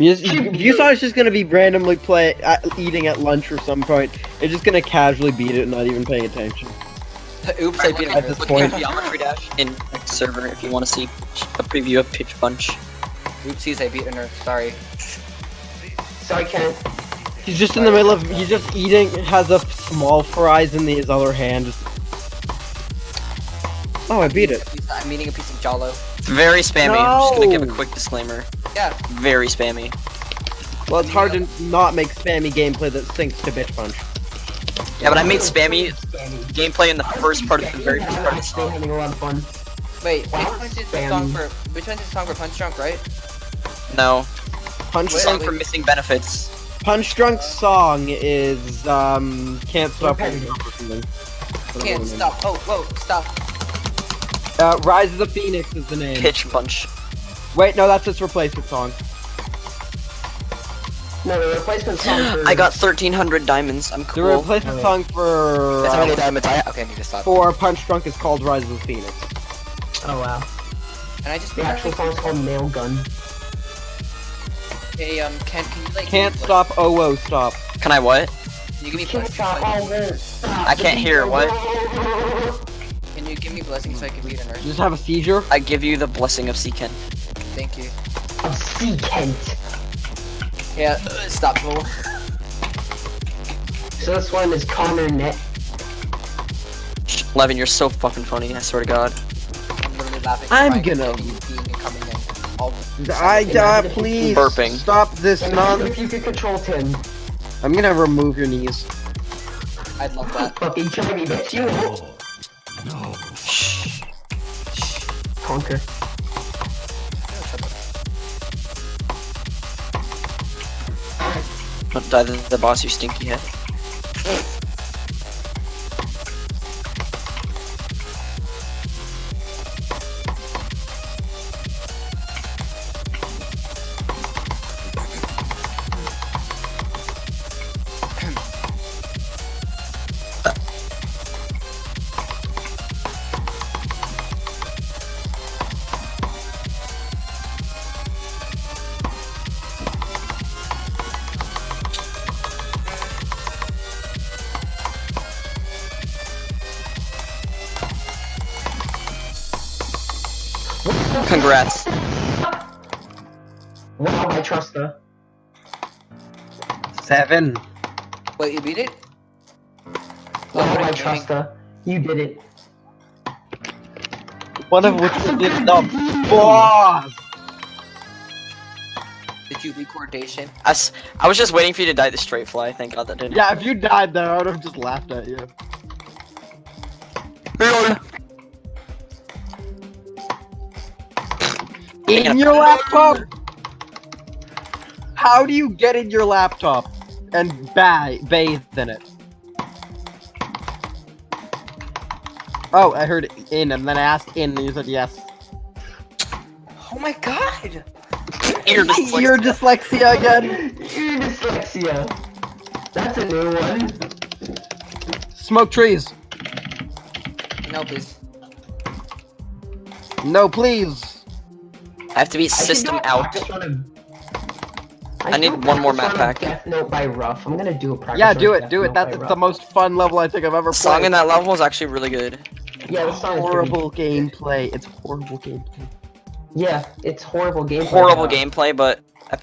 If you saw it's just gonna be randomly eating at lunch or some point, it's just gonna casually beat it and not even paying attention. Oops, I beat it at this point. Geometry Dash in server if you want to see a preview of Pitch Punch. Oopsies, I beat a nerf. Sorry. Sorry, Ken. He's just in the middle of. He's just eating. Has a small fries in his other hand. Oh, I beat it. I'm eating a piece of Jalo. It's very spammy. I'm just gonna give a quick disclaimer. Yeah. Very spammy. Well, it's hard to not make spammy gameplay that syncs to Bitch Punch. Yeah, but I made spammy gameplay in the first part of the very first part of the Still song. having a lot of fun. Wait, Wow, Bitch Punch is the song for Punch Drunk, right? No. Punch It's the song for Missing Benefits. Punch Drunk's song is Can't Stop. Can't stop. Oh, whoa, stop. Rise of the Phoenix is the name. Pitch Punch. Wait, no, that's its replacement song. No, the replacement song for... I got 1,300 diamonds. I'm The cool. replacement song for That's how many diamonds I have. Okay, I need to stop. for Punch Drunk is called Rise of the Phoenix. Oh, wow. And I just The actual song's called Nail Gun. Hey, can you like... Can't stop, oh, whoa, stop. Can I what? Can you give me Can't blessings? stop, I can't hear, what? Can Can you give me blessings so I can beat a nurse? You just have a seizure? I give you the blessing of Seeken. Thank you. Of Sea Kent. Yeah, stop, fool. So this one is Connor Net. Levin, you're so fucking funny, I swear to God. I'm literally laughing. I'm gonna- Please Burping. stop this Imagine if you could control Tim. I'm gonna remove your knees. I'd love that. Fucking kill me, bitch. You won't. Shh. Conquer. Don't die the boss, you stinky head. Congrats. Wow, I trust her. 7. Wait, you beat it? Wow, I trust her. You did it. One of which was the boss! Did you beat coordination? I was just waiting for you to die the straight fly, thank God that didn't. Yeah, if you died there, I would have just laughed at you. In your laptop? How do you get in your laptop and bathe in it? Oh, I heard in, and then I asked in, and you said yes. Oh my God! Your dyslexia again? Your dyslexia. That's a new one. Smoke trees. No, please. No, please. I have to beat System Out. I need one more map pack. Death Note by Rough. I'm gonna do a practice. Yeah, do run it, of do Death it. Note That's by the Rough. most fun level I think I've ever The song played. in that level is actually really good. Yeah, the song is Horrible pretty- gameplay. It's horrible gameplay. Yeah, it's horrible gameplay. Horrible though. gameplay, but